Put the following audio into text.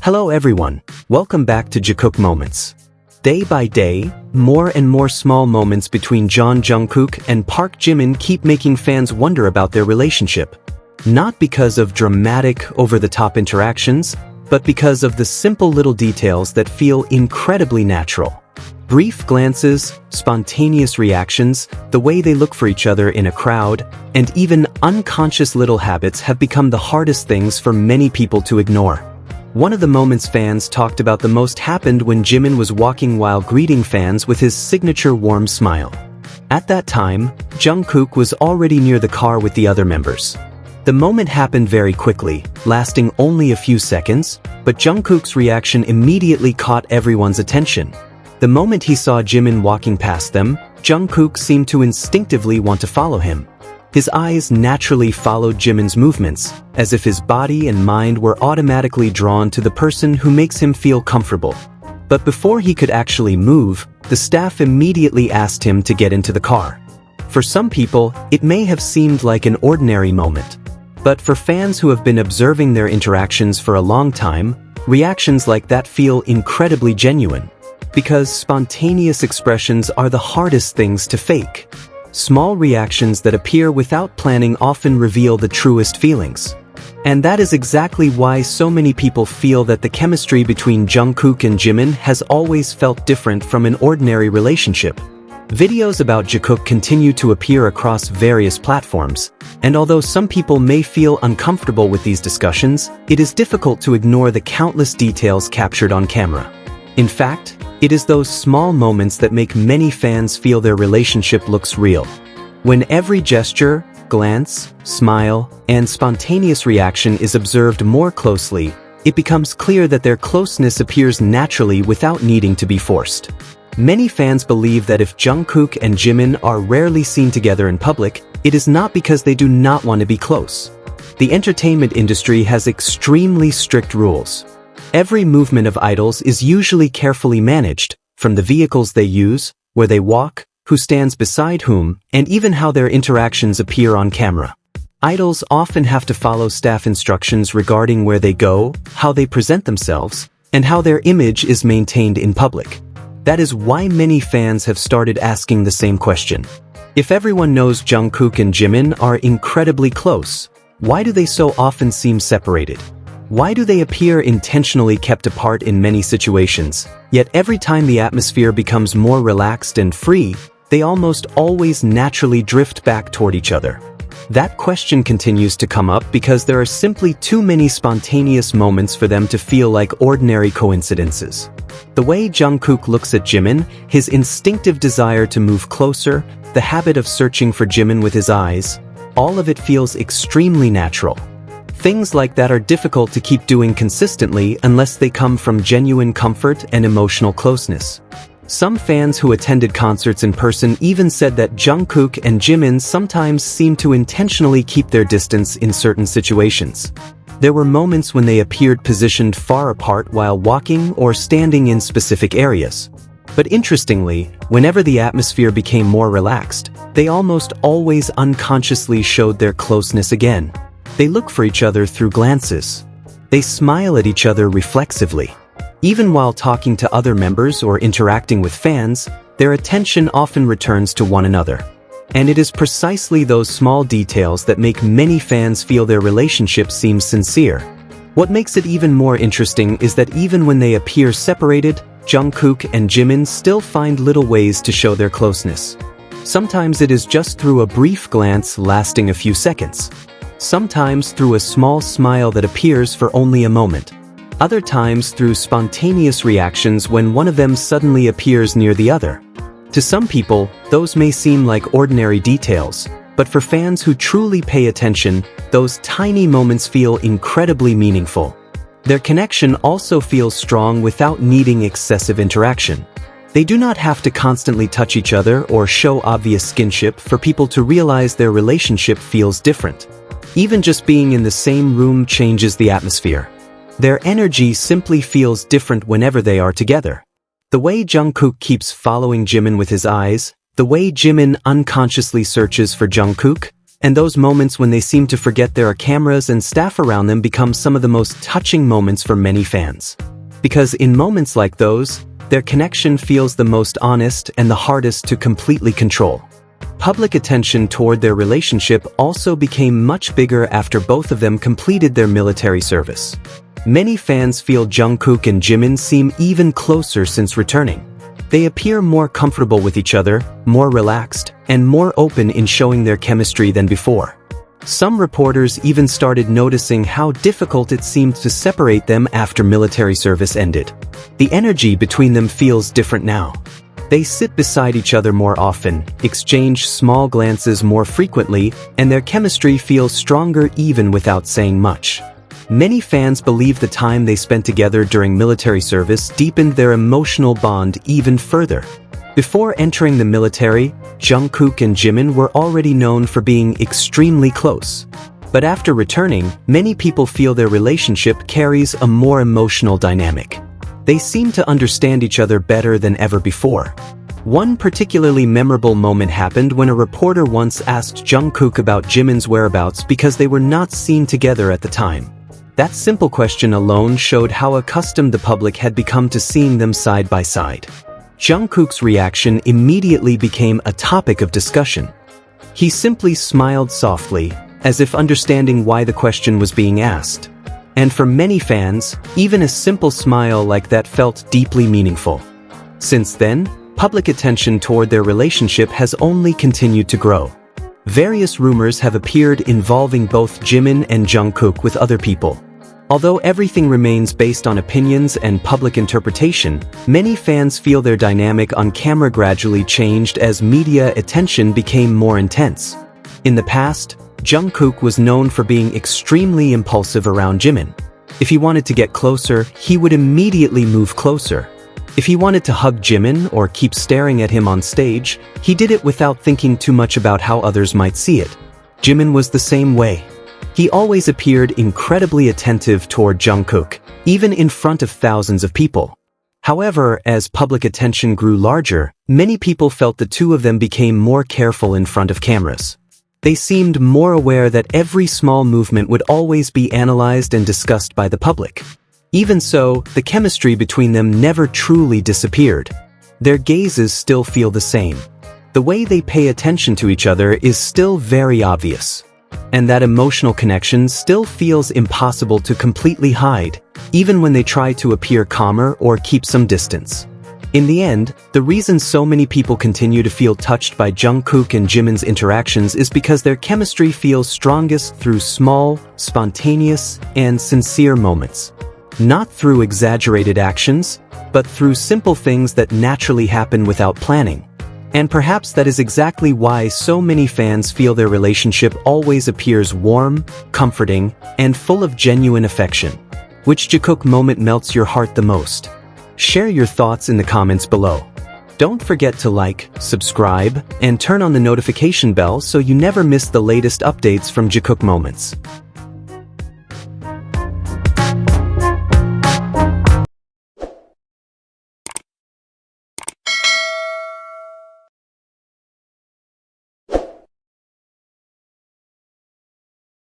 Hello everyone, welcome back to Jikook Moments. Day by day, more and more small moments between Jungkook and Park Jimin keep making fans wonder about their relationship. Not because of dramatic, over-the-top interactions, but because of the simple little details that feel incredibly natural. Brief glances, spontaneous reactions, the way they look for each other in a crowd, and even unconscious little habits have become the hardest things for many people to ignore. One of the moments fans talked about the most happened when Jimin was walking while greeting fans with his signature warm smile. At that time, Jungkook was already near the car with the other members. The moment happened very quickly, lasting only a few seconds, but Jungkook's reaction immediately caught everyone's attention. The moment he saw Jimin walking past them, Jungkook seemed to instinctively want to follow him. His eyes naturally followed Jimin's movements, as if his body and mind were automatically drawn to the person who makes him feel comfortable. But before he could actually move, the staff immediately asked him to get into the car. For some people, it may have seemed like an ordinary moment. But for fans who have been observing their interactions for a long time, reactions like that feel incredibly genuine. Because spontaneous expressions are the hardest things to fake. Small reactions that appear without planning often reveal the truest feelings. And that is exactly why so many people feel that the chemistry between Jungkook and Jimin has always felt different from an ordinary relationship. Videos about Jikook continue to appear across various platforms, and although some people may feel uncomfortable with these discussions, it is difficult to ignore the countless details captured on camera. In fact, it is those small moments that make many fans feel their relationship looks real. When every gesture, glance, smile, and spontaneous reaction is observed more closely, it becomes clear that their closeness appears naturally without needing to be forced. Many fans believe that if Jungkook and Jimin are rarely seen together in public, it is not because they do not want to be close. The entertainment industry has extremely strict rules. Every movement of idols is usually carefully managed, from the vehicles they use, where they walk, who stands beside whom, and even how their interactions appear on camera. Idols often have to follow staff instructions regarding where they go, how they present themselves, and how their image is maintained in public. That is why many fans have started asking the same question. If everyone knows Jungkook and Jimin are incredibly close, why do they so often seem separated? Why do they appear intentionally kept apart in many situations, yet every time the atmosphere becomes more relaxed and free, they almost always naturally drift back toward each other? That question continues to come up because there are simply too many spontaneous moments for them to feel like ordinary coincidences. The way Jungkook looks at Jimin, his instinctive desire to move closer, the habit of searching for Jimin with his eyes, all of it feels extremely natural. Things like that are difficult to keep doing consistently unless they come from genuine comfort and emotional closeness. Some fans who attended concerts in person even said that Jungkook and Jimin sometimes seem to intentionally keep their distance in certain situations. There were moments when they appeared positioned far apart while walking or standing in specific areas. But interestingly, whenever the atmosphere became more relaxed, they almost always unconsciously showed their closeness again. They look for each other through glances. They smile at each other reflexively. Even while talking to other members or interacting with fans, their attention often returns to one another. And it is precisely those small details that make many fans feel their relationship seems sincere. What makes it even more interesting is that even when they appear separated, Jungkook and Jimin still find little ways to show their closeness. Sometimes it is just through a brief glance lasting a few seconds. Sometimes through a small smile that appears for only a moment. Other times through spontaneous reactions when one of them suddenly appears near the other. To some people, those may seem like ordinary details, but for fans who truly pay attention, those tiny moments feel incredibly meaningful. Their connection also feels strong without needing excessive interaction. They do not have to constantly touch each other or show obvious skinship for people to realize their relationship feels different. Even just being in the same room changes the atmosphere. Their energy simply feels different whenever they are together. The way Jungkook keeps following Jimin with his eyes, the way Jimin unconsciously searches for Jungkook, And those moments when they seem to forget there are cameras and staff around them become some of the most touching moments for many fans. Because in moments like those, their connection feels the most honest and the hardest to completely control. Public attention toward their relationship also became much bigger after both of them completed their military service. Many fans feel Jungkook and Jimin seem even closer since returning. They appear more comfortable with each other, more relaxed, and more open in showing their chemistry than before. Some reporters even started noticing how difficult it seemed to separate them after military service ended. The energy between them feels different now. They sit beside each other more often, exchange small glances more frequently, and their chemistry feels stronger even without saying much. Many fans believe the time they spent together during military service deepened their emotional bond even further. Before entering the military, Jungkook and Jimin were already known for being extremely close. But after returning, many people feel their relationship carries a more emotional dynamic. They seem to understand each other better than ever before. One particularly memorable moment happened when a reporter once asked Jungkook about Jimin's whereabouts because they were not seen together at the time. That simple question alone showed how accustomed the public had become to seeing them side by side. Jungkook's reaction immediately became a topic of discussion. He simply smiled softly, as if understanding why the question was being asked. And for many fans, even a simple smile like that felt deeply meaningful. Since then, public attention toward their relationship has only continued to grow. Various rumors have appeared involving both Jimin and Jungkook with other people. Although everything remains based on opinions and public interpretation, many fans feel their dynamic on camera gradually changed as media attention became more intense. In the past, Jungkook was known for being extremely impulsive around Jimin. If he wanted to get closer, he would immediately move closer. If he wanted to hug Jimin or keep staring at him on stage, he did it without thinking too much about how others might see it. Jimin was the same way. He always appeared incredibly attentive toward Jungkook, even in front of thousands of people. However, as public attention grew larger, many people felt the two of them became more careful in front of cameras. They seemed more aware that every small movement would always be analyzed and discussed by the public. Even so, the chemistry between them never truly disappeared. Their gazes still feel the same. The way they pay attention to each other is still very obvious. And that emotional connection still feels impossible to completely hide, even when they try to appear calmer or keep some distance. In the end, the reason so many people continue to feel touched by Jungkook and Jimin's interactions is because their chemistry feels strongest through small, spontaneous, and sincere moments. Not through exaggerated actions, but through simple things that naturally happen without planning. And perhaps that is exactly why so many fans feel their relationship always appears warm, comforting, and full of genuine affection. Which Jikook moment melts your heart the most? Share your thoughts in the comments below. Don't forget to like, subscribe, and turn on the notification bell so you never miss the latest updates from Jikook Moments.